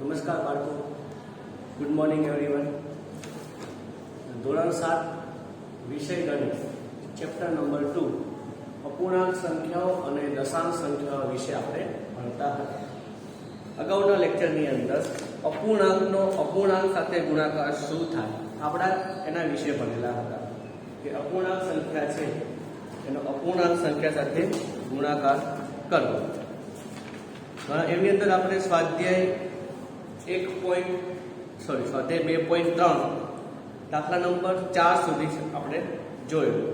નમસ્કાર બાળકો, good morning everyone. ધોરણ 7 વિષય ગણિત ચેપ્ટર નંબર 2 અપૂર્ણાંક સંખ્યાઓ અને દશાંશ સંખ્યાઓ વિશે આપણે ભણતા હતા. અગાઉના લેક્ચરની અંદર અપૂર્ણાંકનો અપૂર્ણાંક સાથે ગુણાકાર શું થાય આપણે એના વિશે ભણેલા હતા કે અપૂર્ણાંક સંખ્યા છે એનો અપૂર્ણાંક સંખ્યા સાથે ગુણાકાર કરવો. એની અંદર આપણે સ્વાધ્યાય 2.3 દાખલા નંબર 4 સુધી આપણે જોયું.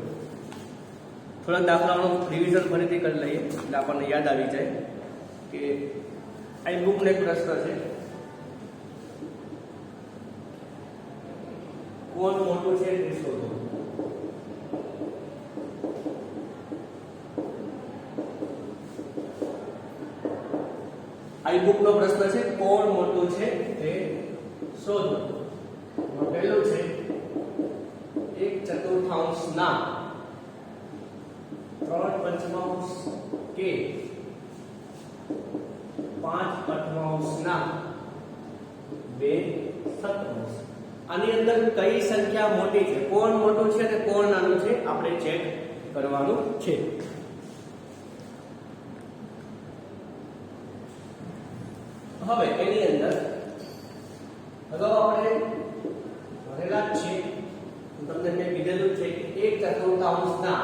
થોડા દાખલાઓનું રિવિઝન ફરીથી કરી લઈએ એટલે આપણને યાદ આવી જાય કે આ બુકનો એક પ્રશ્ન છે, કોણ મોટું છે તે શોધો. આ બુકનો પ્રશ્ન છે, કોણ મોટું છે તે શોધો. પહેલું છે 1/4 ના 3/5 કે 5/8 ના 2/7. આની અંદર કઈ સંખ્યા મોટી છે, કોણ મોટું છે અને કોણ નાનું છે આપણે ચેક કરવાનું છે. હવે એની અંદર અગાઉ આપણે ભણેલા જ છે, તમને મેં કીધેલું છે કે 1/4 ના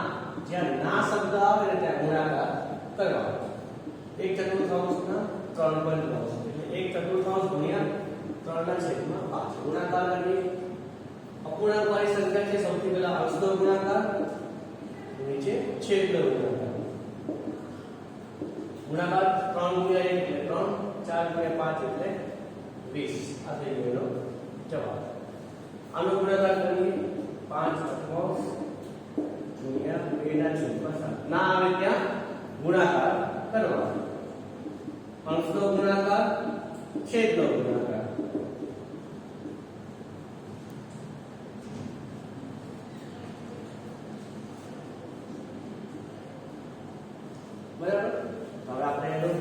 જ્યાં ના શબ્દ આવે ને ત્યાં ગુણાકાર કરવાનો. 1/4 ના 3/5 એટલે 1/4 ગુણ્યા 3/5 ગુણાકાર કરીએ. અપૂર્ણાંક વાળી સંખ્યા છે, સૌથી પહેલા અંશનો ગુણાકાર, નીચે છેદનો ગુણાકાર. ગુણાકાર 3 ગુણ્યા 1 એટલે 3, 4 ગુણ્યા 5 એટલે 20. આ થઈ ગયો એનો જવાબ. આનો ગુણાકાર કરીએ 5/8 ગુણ્યા 2/7. ના આવે ત્યાં ગુણાકાર કરવાનો. અંશનો ગુણાકાર, છેદનો ગુણાકાર. બરાબર. હવે આપણે એનો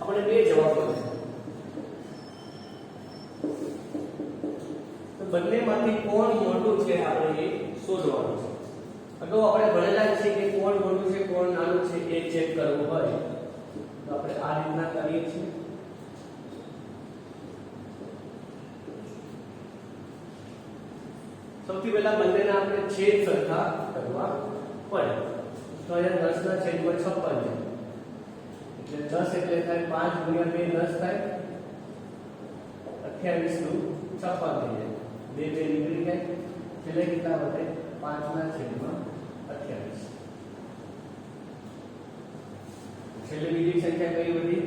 આપણે બે જવાબ મળશે. તો બંનેમાંથી કોણ મોટું છે આપણે એ શોધવાનું છે. અગાઉ આપણે ભણેલા છે કે કોણ મોટું છે કોણ નાનું છે એ ચેક કરવું હોય તો આપણે આ રીતના કરીએ છીએ. સૌથી પહેલા બંનેના આપણે છેદ સરખા કરવા પડે. તો અહીંયા 10/56 છે એટલે 10 એટલે થાય 5 ગુણ્યા 2 10 થાય 28 નું 56 થઈ જાય. 2 નીકળી જાય. છેલ્લે કેટલા વધે? 5/28. છેલ્લે બીજી સંખ્યા કઈ વધી?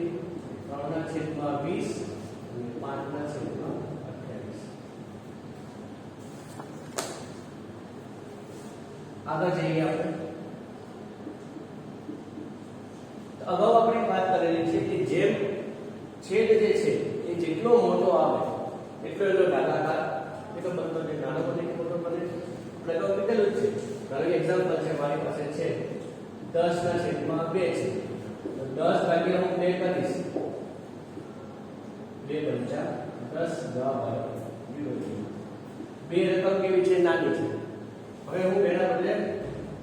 3/20 અને 5/28. આગળ જઈએ આપણે. અગાઉ આપણે વાત કરેલી છે કે જેમ છેદ જે છે એ જેટલો મોટો આવે એટલો એનો ભાગાકાર એટલો બનતો છે. નાનો બને કે મોટો બને આપણે અગાઉ કીધેલું જ છે. ધારો કે એક્ઝામ્પલ છે, મારી પાસે છે 10/2 છે, તો 10 ભાગ્યા હું 2 કરીશ, 2 પંચા 10, જવાબ આવ્યો 0. બે રકમ કેવી છે? નાની છે. હવે હું એના બદલે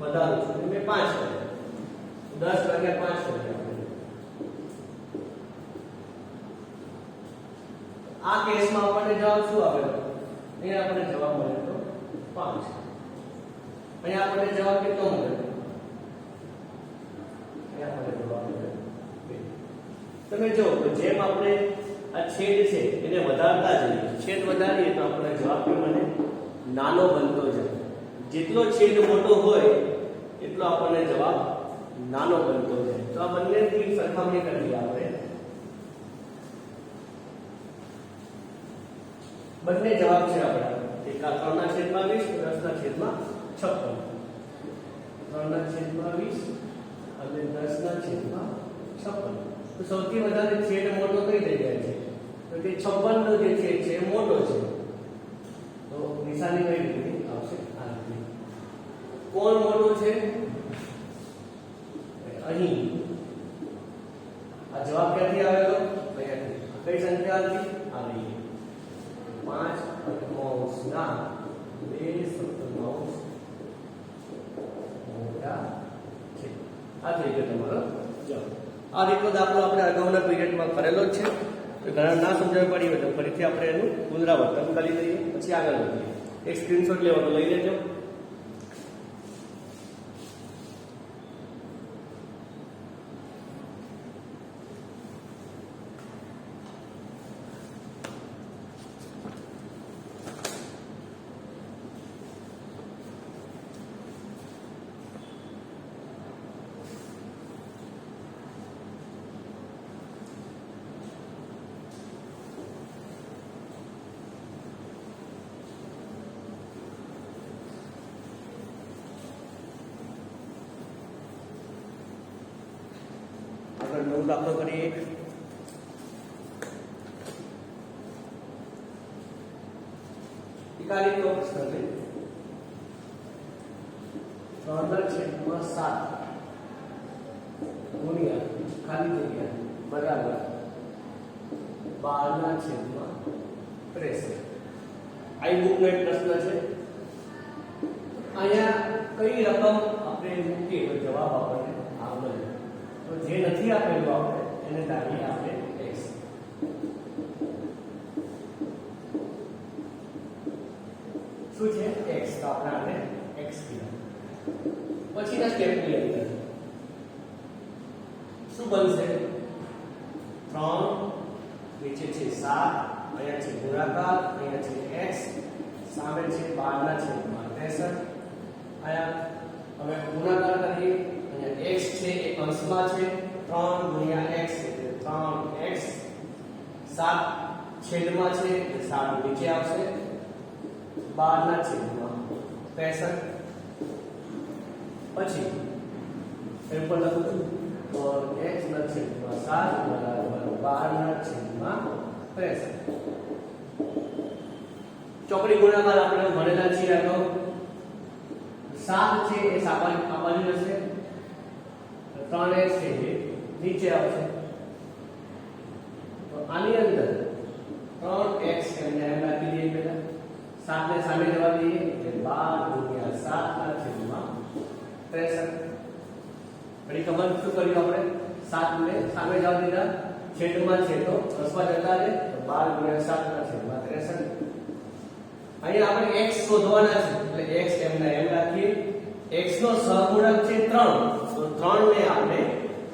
વધારું છું, મેં 5 કર્યા, 10/5 કર્યા. આ કેસમાં આપણને જવાબ શું આવેલો? અહીંયા આપણને જવાબ મળ્યો તો 5. અહીંયા આપણને જવાબ કેટલો મળ્યો? અહીંયા આપણને જવાબ મળ્યો 2. તમે જો જેમ આપણે આ છેદ છે એને વધારતા જઈએ, છેદ વધારીએ તો આપણને જવાબ મળે નાનો બનતો જાય. જેટલો છેદ મોટો હોય એટલો આપણને જવાબ નાનો બનતો જાય. તો આ બંનેની સરખામણી કરીએ આપણે. બંને જવાબ છે આપણા. એક આ 3/20, 10/56. 3/20 અને 10/56. તો સૌથી વધારે છેદ મોટો કઈ જગ્યાએ છે? તો કે 56 નો જે છેદ છે એ મોટો છે. તો નિશાની કઈ રીતે આવશે? આ રીતે. કોણ મોટું છે? અહીં આ જવાબ ક્યાંથી આવેલો? અહીંયાથી. કઈ સંખ્યા હતી? આવી 5 કૌંસના 2 સપ્તમાંશ મોટા છે. આ થઈ ગયો તમારો જવાબ. આ રીતનો દાખલો આપણે અગાઉના પીરિયડમાં કરેલો જ છે. તો ઘણા ના સમજાવી પડી હોય તો ફરીથી આપણે એનું પુનરાવર્તન કરી લઈએ, પછી આગળ વધીએ. એક સ્ક્રીનશોટ લેવાનો લઈ લેજો. નવો દાખલો કરીએ. એકાલીનો પ્રશ્ન છે. 3/7 ગુણ્યા ખાલી જગ્યા બરાબર 12/63. આ બુકનો એક પ્રશ્ન છે. અહીંયા કઈ રકમ આપણે મૂકીએ તો જવાબ આપણને આ મળે. તો જે નથી આપેલું આપણે એને દાખલી આપણે x. શું છે? x. તો આપણે આને x કીધું. પછીના સ્ટેપની અંદર શું બનશે? 3 નીચે છે 7, અહીંયા છે ગુણાકાર, અહીંયા છે x, સામે છે 12/63. અહીંયા હવે ગુણાકાર કરીએ. x છે એ અંશમાં છે, 3 ગુણ્યા x એટલે 3x. 7 છેદમાં છે એટલે 7 નીચે આવશે, 12/63. પછી એમ પણ લખું છું તો x ના છેદમાં 7 બરાબર 12/63. ચોકડી ગુણાકાર આપણે ભણેલા છીએ. આ તો 7 છે એ સામાન્ય હશે, 3x છે એ નીચે આવશે. તો આની અંદર 3x એમને એમ રાખી દઈએ. પહેલા 7 ને સામે જવા દઈએ એટલે 12/7/63. ફરી ખબર શું કર્યું આપણે? 7 ને સામે જવા દીધા, છેદમાં છે તો અંશમાં જતા રહે, તો 12/7/63. અહીંયા આપણે x શોધવાના છે એટલે x એમના એમ રાખીએ. x નો સહગુણક છે 3, તો 3 ને આપણે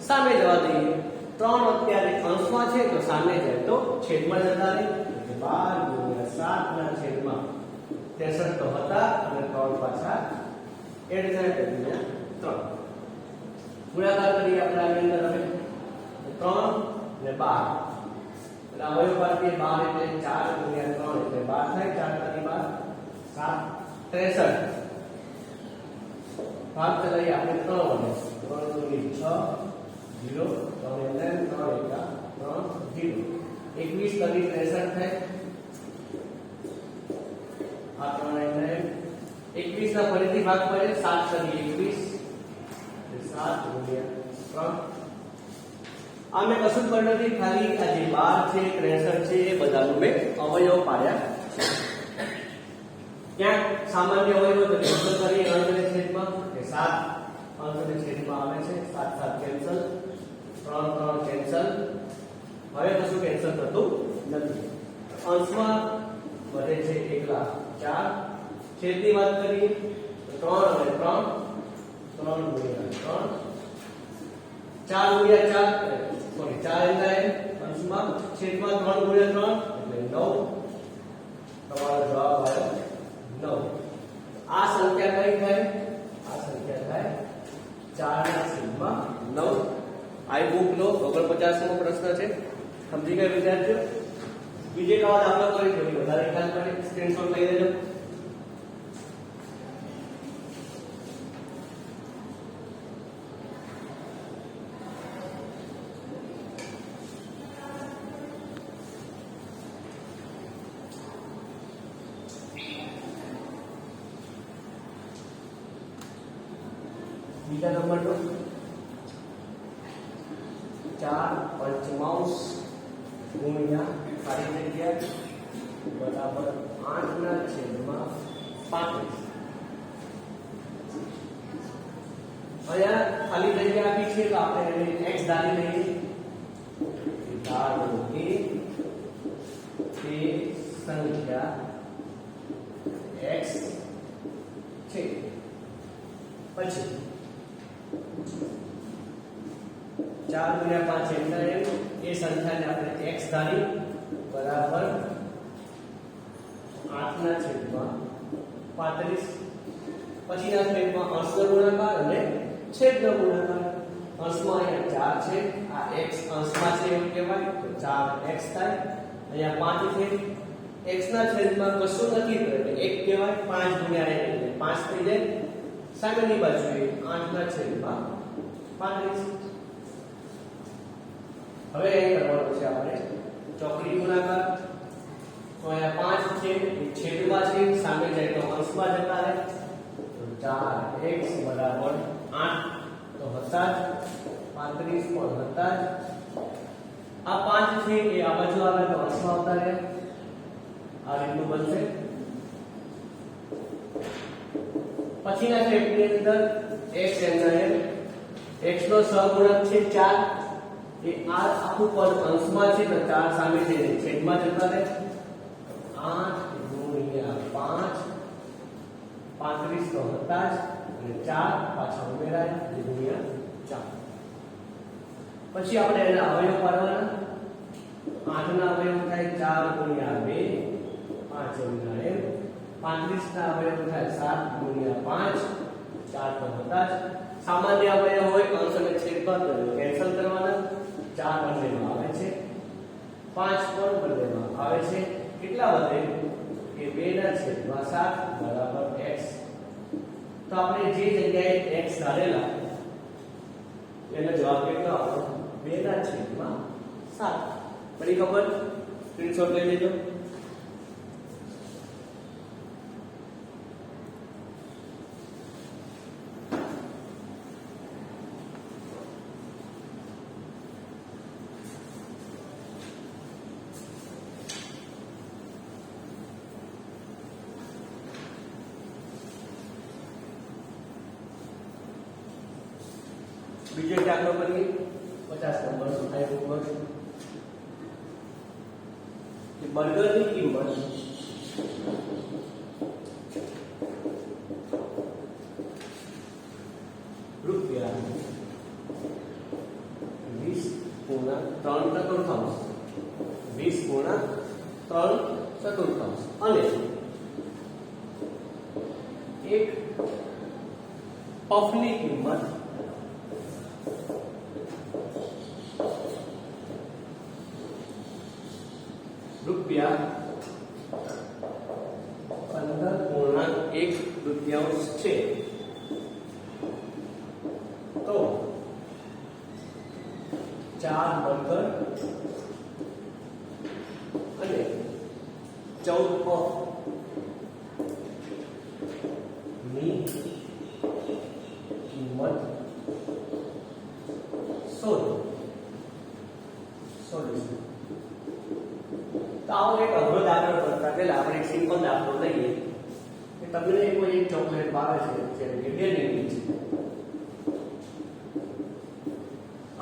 સામે જવા દઈએ. 3 અત્યારે અંશમાં છે તો સામે જાય તો છેદમાં જતા રહે, એટલે 12/7/63 તો હતા અને 3 પાછા એડ થાય તો 3. ગુણાકાર કરીએ આપણે આની અંદર. હવે 3 ને 12 એટલે અવયવ પાડીએ. 12 એટલે 4 ગુણ્યા 3 એટલે 12 થાય. 4 × 7 63. ભાગ ચલાવીએ આપણે 3 વડે. 3 દૂની 6 0 3 એટલે 3 એકા 3 0. 21 કરી 63 થાય. આ 3 એટલે 21 ના ફરીથી ભાગ પડે. 7 કરી 21 7 ગુણ્યા 3. આ મેં કશું જ કર્યું નથી, ખાલી આ જે 12 છે 63 છે એ બધાનું મેં અવયવ પાડ્યા છે. ક્યાંક સામાન્ય અવયવ તો કેન્સલ કરી અંશને છેદમાં કે 7 અંશને છેદમાં આવે છે. 7 7 કેન્સલ, 3 3 કેન્સલ. હવે કશું કેન્સલ થતું નથી. અંશમાં વધે છે એકલા 4. છેદની વાત કરીએ તો 3 અને 3 3 ગુણ્યા 3 4 ગુણ્યા 4 સોરી 4 એટલે અંશમાં છેદમાં 3 ગુણ્યા 3 એટલે 9. તમારો જવાબ આવ્યો 9. આ સંખ્યા કઈ થાય? આ સંખ્યા થાય 4/9. આઈ બુક નો 49મો પ્રશ્ન છે. સમજી ગયા વિદ્યાર્થીઓ? બીજે કવા દાખલો કરી થોડી વધારે ખ્યાલ પડે. સ્ક્રીનશોટ લઈ લેજો. બીજા નંબરનો 4 પંચમાંશ ગુણ્યા ખાલી જગ્યા બરાબર 8/35. અહીંયા ખાલી જગ્યા આપી છે તો આપણે એને x ધારી લઈએ. ધારો કે તે સંખ્યા x છે. પછી 4 ગુણ્યા 5 એટલે એ સંખ્યાને આપણે x ધારી બરાબર 8/35. પછીના સ્ટેપમાં અંશનો ગુણાકાર અને છેદનો ગુણાકાર. અંશમાં અહીંયા 4 છે, આ x અંશમાં છે એવું કહેવાય તો 4x થાય. અહીંયા 5 છે, x ના છેદમાં કશું નથી તો એટલે 1 કહેવાય. 5 ગુણ્યા 1 એટલે 5 થઈ જાય. સામેની બાજુએ 8/35. હવે અહીં કરવાનું છે આપણે ચોકડી ગુણાકાર. તો અહીંયા 5 છે એ છેદમાં છે, સામે જાય તો અંશમાં જતા રહે. તો 4x બરાબર 8 તો હતા જ 35 પણ હતા જ. આ 5 છે એ આ બાજુ આવે તો અંશમાં આવતા રહે. આ રીતનું બનશે. પછીના સ્ટેપની અંદર x એમ x નો સહગુણક છે 4. એ આ આખું પદ અંશમાં છે તો 4 સામે છે છેદમાં જતા રહે. 8 ગુણ્યા 5 35 તો હતા જ અને 4 પાછા ઉમેરાય ગુણ્યા 4. પછી આપણે એના અવયવ પાડવાના. 8 ના અવયવ થાય 4 ગુણ્યા 2 5 ગુણ્યા 1. 35 ના અવયવ થાય 7 ગુણ્યા 5 4 તો હતા જ. સામાન્ય અવયવ હોય અંશ અને છેદમાં તો કેન્સલ કરવાના. 4 બંનેમાં આવે છે, 5 પણ બંનેમાં આવે છે. કેટલા વધે કે 2/7 બરાબર x. તો આપણે જે જગ્યાએ x ધારેલા એનો જવાબ કેટલો આવશે? 2/7. બધી ખબર? સ્ક્રીનશોટ લઈ લેજો. બીજો દાખલો કરીએ 50 નંબર આઈ ઉપર કે બર્ગરની કિંમત રૂપિયા 20/3/4 અને એક પફની કિંમત રૂપિયા 15.1 છે. તો 4 બર્ગર અને 14 પફ ની કિંમત શોધો. સોલ્યુશન. તો આવો એક અઘરો દાખલો કરતા પહેલા આપણે એક સિમ્પલ દાખલો લઈએ કે તમને કોઈ એક ચોકલેટ ભાવે છે જેમ કે ડેરી છે.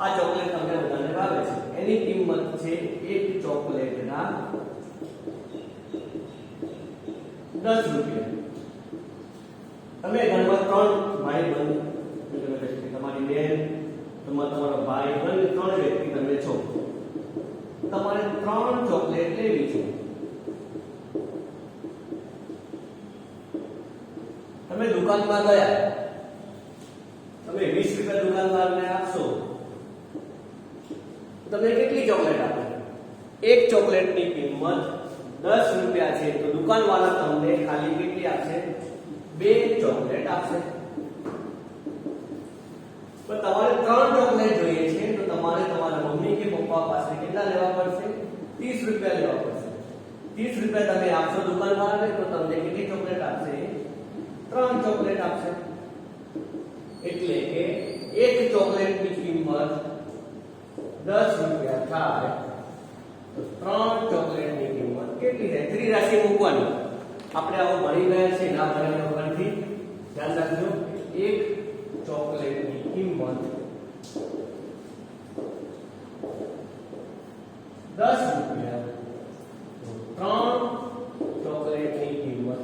આ ચોકલેટ તમને બધાને ભાવે છે. એની કિંમત છે એક ચોકલેટના 10 રૂપિયા. તમે ઘરમાં 3 ભાઈ બંધ તમારી બેન તમારો ભાઈ બંધ 3 વ્યક્તિ તમે છો. તમારે 3 ચોકલેટ લેવી છે. તમે દુકાનમાં ગયા, તમે 20 રૂપિયા દુકાનદારને આપશો, તમને કેટલી ચોકલેટ આપે? એક ચોકલેટની કિંમત 10 રૂપિયા છે તો દુકાનવાળા તમને ખાલી કેટલી આપશે? 2 ચોકલેટ આપશે. પણ તમારે 3 ચોકલેટ જોઈએ છે તો તમારે તમારા મમ્મી કે પપ્પા પાસે કેટલા લેવા પડશે? 30 રૂપિયા લેવા પડશે. 30 રૂપિયા તમે આપશો દુકાનવાળાને તો તમને કેટલી ચોકલેટ આપશે? 3 ચોકલેટ આપશે. એટલે કે એક ચોકલેટની કિંમત 10 રૂપિયા થાય તો 3 ચોકલેટની કિંમત કેટલી થાય? ત્રિરાશિ મૂકવાની. આપણે આવું ભણી ગયા છે ના ભણ્યા વગરથી ધ્યાન રાખજો. એક ચોકલેટની કિંમત 10 રૂપિયા, તો 3 ચોકલેટની કિંમત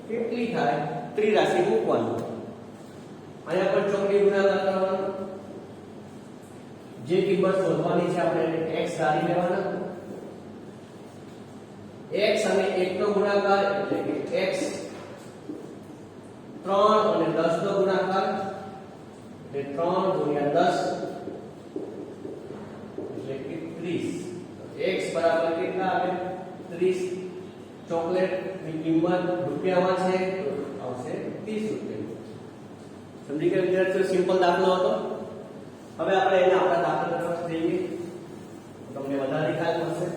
કેટલી થાય? ત્રિરાશિ મૂકવાની. અહીંયા પણ ચોકડી ગુણાકાર કરવાનો. જે કિંમત શોધવાની છે આપણે x ધારી લેવાના. x અને 1 નો ગુણાકાર એટલે કે x, 3 અને 10 નો ગુણાકાર એટલે 3 ગુણ્યા 10 એટલે કે 30. x બરાબર કેટલા આવે? 30. ચોકલેટ ની કિંમત રૂપિયામાં છે તો આવશે 30 રૂપિયા. સમજી ગયા વિદ્યાર્થીઓ? સિમ્પલ દાખલો હતો. હવે આપણે એને આપણા દાખલા તરફ જઈએ તો તમને વધારે ખ્યાલ મળશે.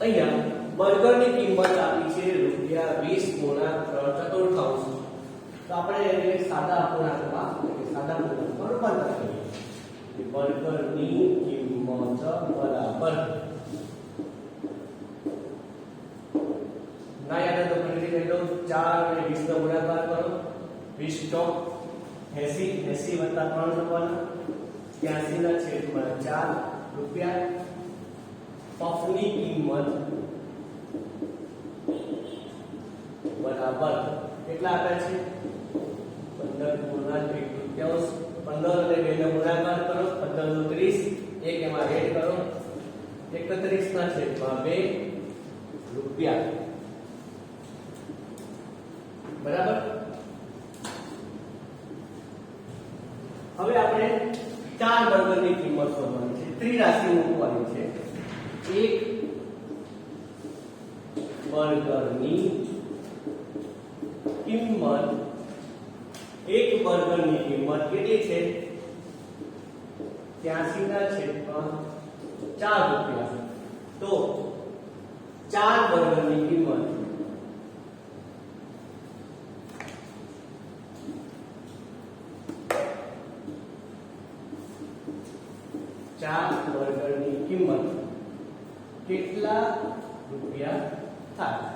અહીંયા બર્ગરની કિંમત આપી છે રૂપિયા 20 ગુણ્યા 3 ચતુર્થાંશ. તો આપણે એને સાદા અપૂર્ણાંકમાં એટલે સાદા પૂર્ણાંકમાં રૂપાંતર કરીએ. બર્ગરની કિંમત બરાબર ના યાદ તો ફરીથી કહી દઉં. 4 અને 20 નો ગુણાકાર કરો. 20 ચોક 80, 80 વત્તા 3 લખવાના. 83 ના છેદમાં 4 રૂપિયા. પફની કિંમત બરાબર કેટલા આપ્યા છે? 15 ગુણ્યા 1 તૃતીયાંશ. 15 અને 2 નો ગુણાકાર કરો. 15 નો 30, 1 એમાં એડ કરો. 31 ના છેદમાં 2 રૂપિયા. બરાબર. હવે આપણે 4 બર્ગરની કિંમત શોધવાની છે. ત્રિરાશિ મૂકવાની છે. એક બર્ગરની કિંમત કેટલી છે? 83 ના છેદમાં 4 રૂપિયા. તો 4 બર્ગરની કિંમત 4 બર્ગરની કિંમત કેટલા રૂપિયા થાય?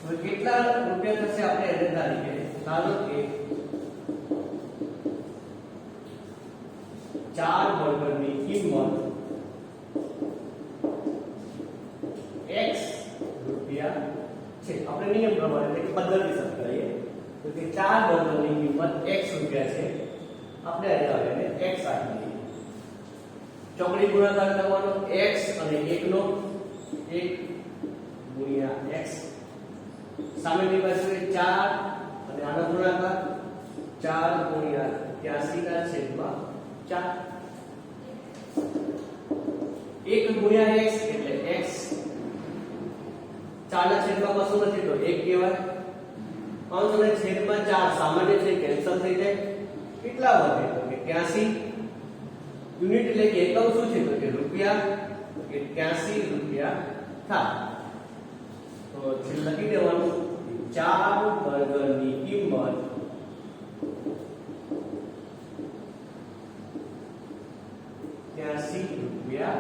હવે કેટલા રૂપિયા થશે આપણે એને ધારીએ. ધારો કે 4 બર્ગરની કિંમત x રૂપિયા છે. આપણે નિયમ પ્રમાણે એટલે કે પદ્ધતિ કરીએ તો કે 4 બર્ગરની કિંમત x રૂપિયા છે. આપણે એને x આપી દઈએ. ચોકડી ગુણાકાર કરવાનો. x અને 1 નો 1 ગુણ્યા x. સામેની બાજુએ 4 અને આનો ગુણાકાર 4 ગુણ્યા 83 ના છેદમાં 4. 1 ગુણ્યા x એટલે x. 4 ના છેદમાં કશું નથી તો 1 કહેવાય. અંશ અને છેદમાં 4 સામાન્ય છે, કેન્સલ થઈ જાય. કેટલા વધે? તો કે 83. યુનિટ એટલે કે એકમ શું છે? તો કે રૂપિયા. કે 83 રૂપિયા થાય. તો છેલ્લે લખી દેવાનું 4 બર્ગરની કિંમત ₹83.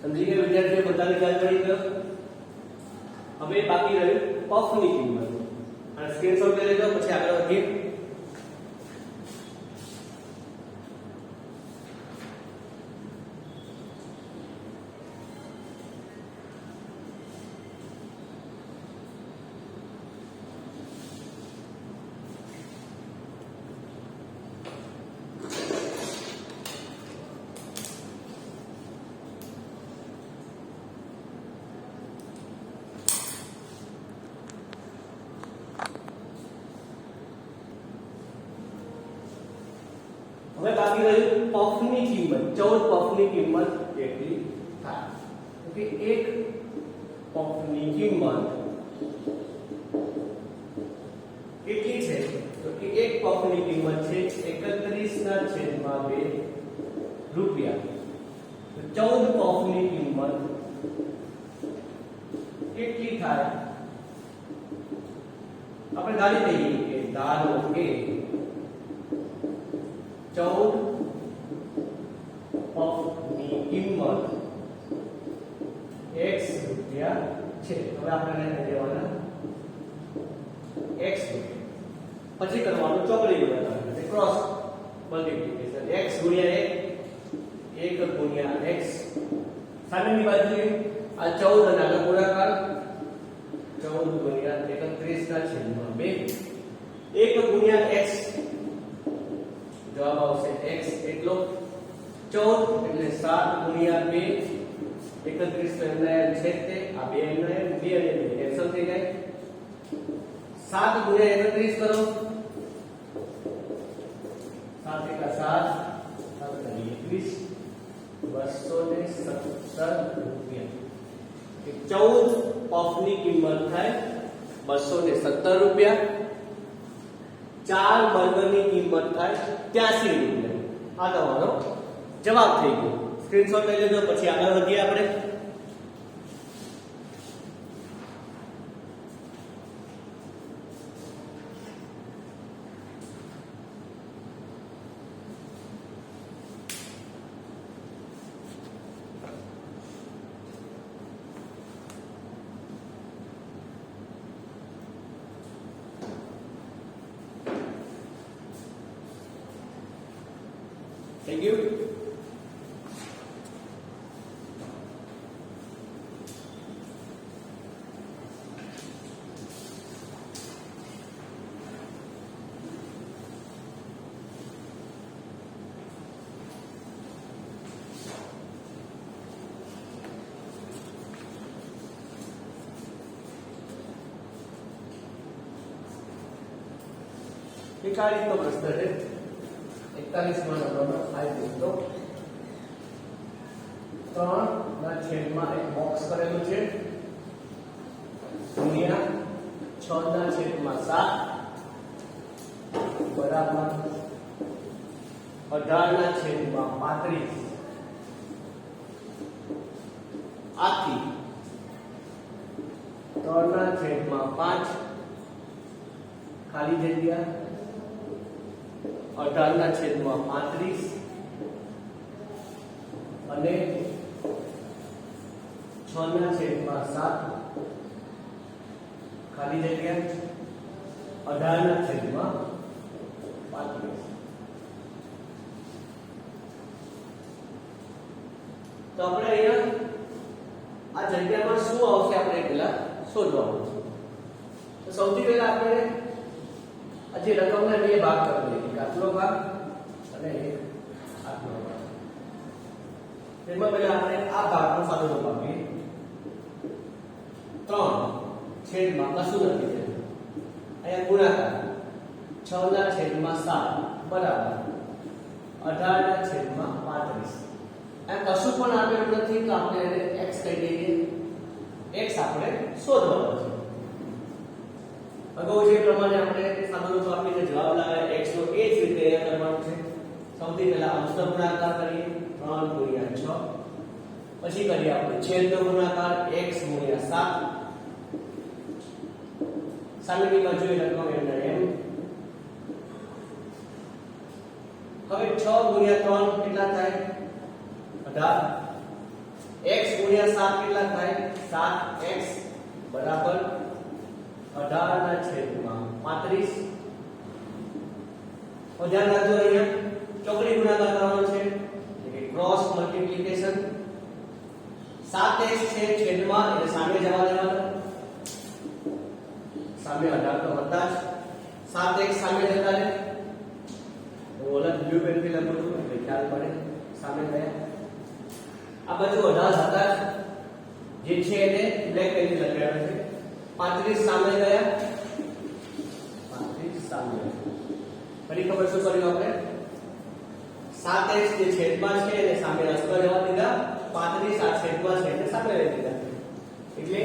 સમજી ગયા વિદ્યાર્થીઓ? બધાને ખ્યાલ પડી ગયો? હવે બાકી રહ્યું પફની કિંમત. અને સ્ક્રીનશોટ લઈ લેજો પછી આગળ વધીએ. હવે બાકી રહ્યું પફની કિંમત. 14 પફની કિંમત કેટલી થાય? તો કે એક પફની કિંમત કેટલી છે? તો કે એક પફની કિંમત છે 31/2 રૂપિયા. તો 14 પફની કિંમત કેટલી થાય? આપણે ધારી લઈએ કે ધારો કે 14 પફની કિંમત x રૂપિયા છે. હવે આપણે એને લેવાના x રૂપિયા, પછી કરવાનું ચોકડી ગુણાકાર એટલે ક્રોસ મલ્ટીપ્લિકેશન. x ગુણ્યા 1 ગુણ્યા x, સામેની બાજુએ આ 14 અને આનો ગુણાકાર 14 ગુણ્યા 31 ના છેદમાં 2, 1 ગુણ્યા x, જવાબ આવશે x એટલો 14 એટલે 7 ગુણ્યા 2, 31 તો એમના એમ છે તે, આ 2 એમના એમ, 2 અને 2 કેન્સલ થઈ જાય. 7 ગુણ્યા 31 કરો, 7 એકા 7, 7 21, 217 રૂપિયા. 14 પફની કિંમત થાય 217 રૂપિયા. 4 બર્ગરની કિંમત થાય 83 રૂપિયા. આ તમારો જવાબ થઈ ગયો. સ્ક્રીનશોટ લઈ લેજો, પછી આગળ વધીએ આપણે. Thank you. एक आ રીતનો પ્રશ્ન છે. 41માં નંબરનો આ રીતનો 3 ના છેદમાં એક બોક્સ કરેલું છે ગુણ્યા 6 ના છેદમાં 7 બરાબર 18 ના છેદમાં 35. આથી 3 ના છેદમાં 5 ખાલી જગ્યા 18 ના છેદમાં 35 અને 6 ના છેદમાં 7 ખાલી જગ્યા 18 ના છેદમાં 35. તો આપણે અહીંયા આ જગ્યામાં શું આવશે આપણે પહેલા શોધવાનું છે. તો સૌથી પહેલા આપણે આજે રકમના બે ભાગ કરી દઈએ, એક આટલો ભાગ અને એક આટલો ભાગ. તેમાં પહેલા આપણે આ ભાગનો સાદો ભાગીએ 3 છેદમાં કશું નથી છે અહીંયા ગુણાકાર 6 ના છેદમાં 7 બરાબર 18 ના છેદમાં 35. આ કશું પણ આપેલું નથી તો આપણે એને x કહી દઈએ. x આપણે શોધવાનો છે. અગાઉ જે પ્રમાણે આપણે સાદો આપીને જવાબ લાવ્યા x નો એ જ રીતે અહીંયા કરવાનું છે. સૌથી પહેલા અંશનો ગુણાકાર કરીએ 3 ગુણ્યા 6, પછી કરીએ આપણે છેદનો ગુણાકાર x ગુણ્યા 7, સામેની બાજુએ રકમ એમને એમ. હવે 6 ગુણ્યા 3 કેટલા થાય 18. x ગુણ્યા 7 કેટલા થાય 7x બરાબર 18 ના છેદમાં 35. ધ્યાન રાખજો અહીંયા ચોકડી ગુણાકાર કરવાનો છે એટલે ક્રોસ મલ્ટીપ્લિકેશન. 7x છે છેદમાં એટલે સામે જવા દેવાના, સામે 18 તો હતા જ, 7x સામે જતા રહે. ઓલા બ્લુ પેન થી લખું છું એટલે ખ્યાલ પડે સામે ગયા. આ બાજુ 18 હતા જ, જે છે એને બ્લેક પેન થી લખાવ્યા છે. 35 સામે ગયા, 35 સામે. ફરી ખબર શું કર્યું આપણે 7x જે છેદમાં છે એને સામે રસ્તો જવા દીધા, 35 આ છેદમાં છે એટલે સામે લઈ દીધા. એટલે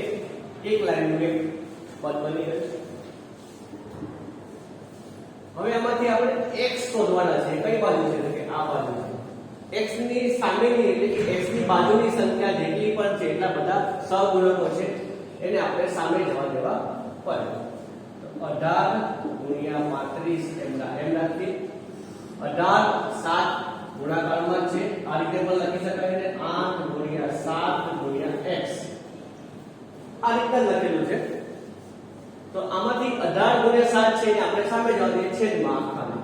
એક લાઈનનું એક પદ બની ગયું. હવે એમાંથી આપણે x શોધવાના છે. કઈ બાજુ છે એટલે કે આ બાજુ છે. x ની સામેની એટલે કે x ની બાજુની સંખ્યા જેટલી પણ છે એટલા બધા સહગુણકો છે એને આપણે સામે જવા દેવા પડે. 18 ગુણ્યા 35 એમ રાખીએ 18 7 ગુણાકારમાં છે આ રીતે પણ લખી શકાય ને 8 ગુણ્યા 7 ગુણ્યા x આ રીતે લખેલું છે તો આમાંથી 18 ગુણ્યા 7 છે આપણે સામે જવા દઈએ છેદમાં આખામાં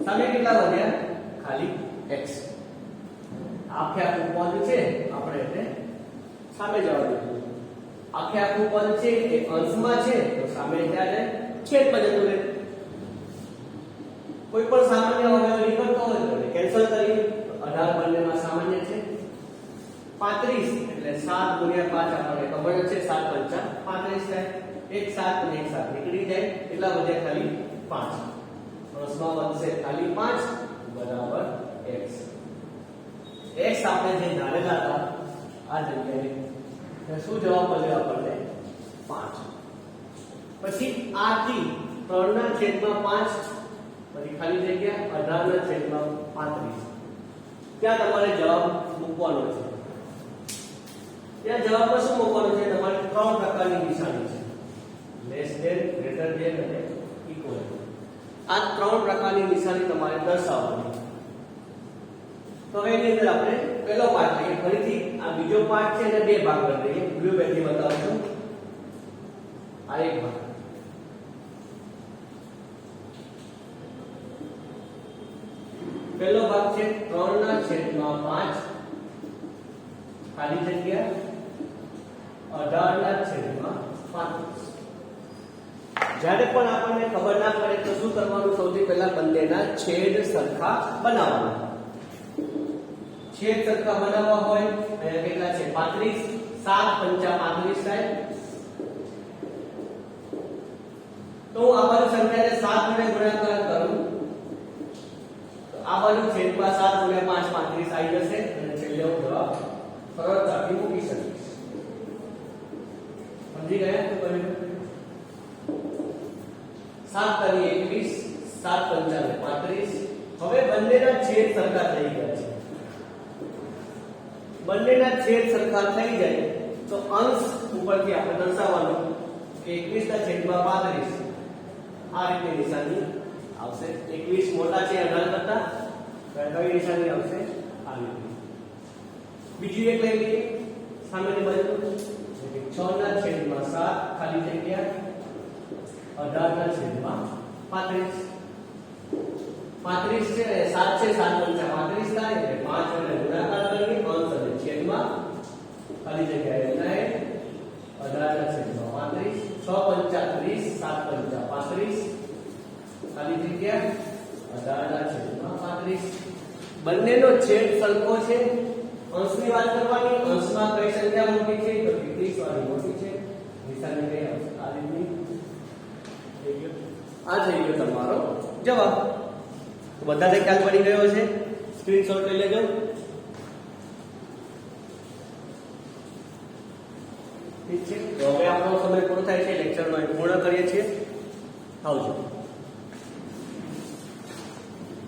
સામે કેટલા વધ્યા ખાલી x આખે આખું પદ છે આપણે એટલે સામે જવા દઈએ આખે આખું પદ છે એ અંશમાં છે તો સામે ત્યાં જાય છેદમાં જતું રહે કોઈ પણ સામાન્ય અવયવ નીકળતો હોય તો કેન્સલ કરીએ 18 બંનેમાં સામાન્ય છે 35 એટલે 7 ગુણ્યા 5 આપણને ખબર છે 7 પંચા 35 થાય 1 7 અને 1 7 નીકળી જાય એટલા વધે ખાલી 5 અંશમાં વધશે ખાલી 5 બરાબર x x આપણે જે ધારેલા હતા આ જગ્યાએ શું જવાબ મળ્યો આપણને 5 પછી આ થી 3 ના છેદમાં 5 પછી ખાલી જગ્યા 18 ના છેદમાં 35 ત્યાં તમારે જવાબ મૂકવાનો છે ત્યાં જવાબમાં શું મૂકવાનું છે તમારે 3 પ્રકારની નિશાની છે લેસ ધેન ગ્રેટર ધેન અને ઇક્વલ આ 3 પ્રકારની નિશાની તમારે દર્શાવવાની તો એની અંદર આપણે પહેલો પાર્ટ લઈએ ફરીથી આ બીજો પાર્ટ છે એને બે ભાગ કરી દઈએ બ્લુ પેનથી બતાવું છું આ એક ભાગ પહેલો ભાગ છે 3 ના છેદમાં 5 ખાલી જગ્યા 18 ના છેદમાં 35 જ્યારે પણ આપણને ખબર ના પડે તો શું કરવાનું સૌથી પહેલા બંનેના છેદ સરખા બનાવવાના છેદ સરખા બનાવવા હોય અહીંયા કેટલા છે 35 7 પંચા 35 થાય તો હું આ બાજુ સંખ્યાને 7 વડે ગુણાકાર કરું આ બાજુ છેદમાં 7 ગુણ્યા 5 35 આવી જશે અને છેલ્લે હું જવાબ સરળતાથી મૂકી શકીશ સમજી ગયા તો કહ્યું 7 કરીએ 21 7 પંચા 35 હવે બંનેના છેદ સરખા થઈ ગયા છે બંનેના છેદ સરખા થઈ જાય તો અંશ ઉપરથી આપણે દર્શાવવાનું કે 21 ના છેદમાં 35 આ રીતે નિશાની આવશે 21 મોટા છે 18 કરતા કઈ નિશાની આવશે આ રીતે બીજી એક લઈ લઈએ સામેની બાજુ 6 ના છેદમાં 7 ખાલી જગ્યા 18 ના છેદમાં 35 35 છે 7 છે 7 પંચા 35 થાય એટલે 5 વડે ગુણાકાર કરીએ અંશ અને છેદમાં ખાલી જગ્યા એટલે 18 ના છેદમાં 35 6 પંચા 30 7 પંચા 35 ખાલી જગ્યા 18 ના છેદમાં 35 બંનેનો છેદ સરખો છે અંશની વાત કરવાની અંશમાં કઈ સંખ્યા મોટી છે તો 30 વાળી મોટી છે નિશાની કઈ આવશે આ રીતની આ થઈ ગયો તમારો જવાબ તો બધાને ખ્યાલ પડી ગયો છે સ્ક્રીનશોટ લઈ લેજો ઠીક છે તો હવે આપણો સમય પૂરો થાય છે લેક્ચરનો પૂર્ણ કરીએ છીએ આવજો